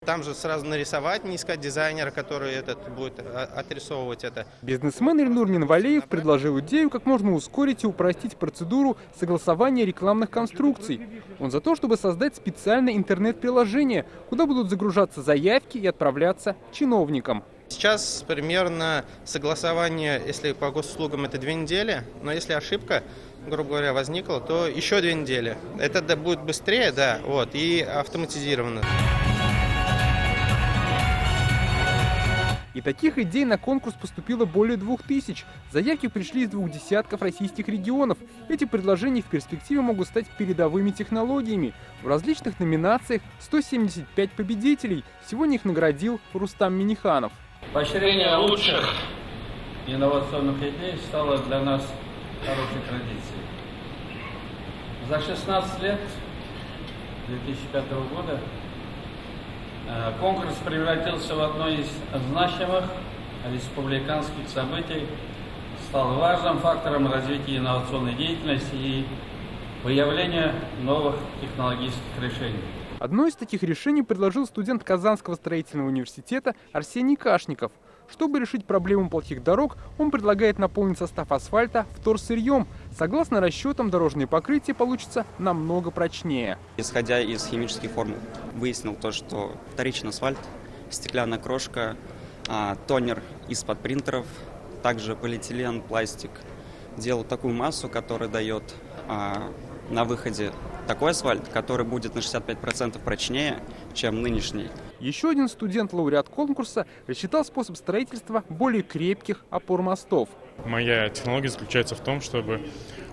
там же сразу нарисовать, не искать дизайнера, который будет отрисовывать это. Бизнесмен Ильнур Минвалеев предложил идею, как можно ускорить и упростить процедуру согласования рекламных конструкций. Он за то, чтобы создать специальное интернет-приложение, куда будут загружаться заявки и отправляться чиновникам. Сейчас примерно согласование, если по госуслугам, это 2 недели, но если ошибка, грубо говоря, возникла, то еще 2 недели. Это будет быстрее, да, и автоматизировано. И таких идей на конкурс поступило более 2000. Заявки пришли из 2 десятков российских регионов. Эти предложения в перспективе могут стать передовыми технологиями. В различных номинациях 175 победителей. Сегодня их наградил Рустам Миниханов. Поощрение лучших инновационных идей стало для нас хорошей традицией. За 16 лет 2005 года конкурс превратился в одно из значимых республиканских событий, стал важным фактором развития инновационной деятельности и выявления новых технологических решений. Одно из таких решений предложил студент Казанского строительного университета Арсений Кашников. Чтобы решить проблему плохих дорог, он предлагает наполнить состав асфальта вторсырьем. Согласно расчетам, дорожное покрытие получится намного прочнее. Исходя из химических формул, выяснил то, что вторичный асфальт, стеклянная крошка, тонер из-под принтеров, также полиэтилен, пластик. Делал такую массу, которая дает на выходе такой асфальт, который будет на 65% прочнее, чем нынешний. Еще один студент-лауреат конкурса рассчитал способ строительства более крепких опор мостов. Моя технология заключается в том, чтобы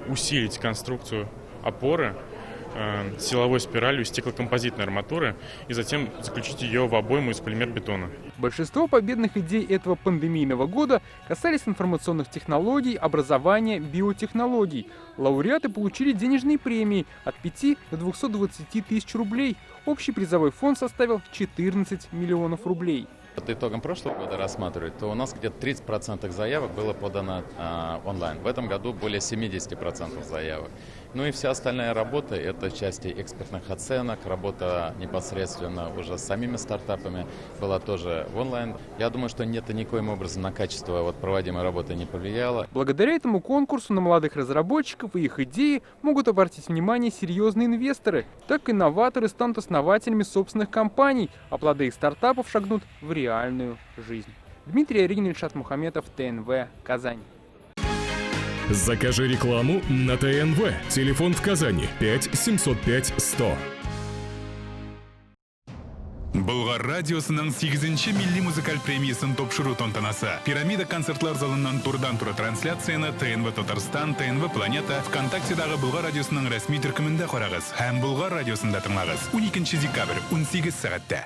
усилить конструкцию опоры силовой спиралью из стеклокомпозитной арматуры и затем заключить ее в обойму из полимербетона. Большинство победных идей этого пандемийного года касались информационных технологий, образования, биотехнологий. Лауреаты получили денежные премии от 5 до 220 тысяч рублей. Общий призовой фонд составил 14 миллионов рублей. По итогам прошлого года рассматривать, то у нас где-то 30% заявок было подано онлайн. В этом году более 70% заявок. Ну и вся остальная работа – это части экспертных оценок, работа непосредственно уже с самими стартапами была тоже в онлайн. Я думаю, что это никоим образом на качество проводимой работы не повлияло. Благодаря этому конкурсу на молодых разработчиков и их идеи могут обратить внимание серьезные инвесторы. Так инноваторы станут основателями собственных компаний, а плоды их стартапов шагнут в реальную жизнь. Дмитрий Аринин, Ильшат Мухаметов, ТНВ, Казань. Закажи рекламу на ТНВ. Телефон в Казани 5 705 100. Болгар радиосының 8-ші милли музыкаль премиясын топшыру тантанасы. Пирамида концертлар залынан турдан-тура трансляцияны ТНВ Татарстан, ТНВ Планета, ВКонтактедагы Болгар радиосының рәсми төркемендә карагыз. Һәм Болгар радиосында тыңлагыз. 12 декабрь 18 сәгатьтә.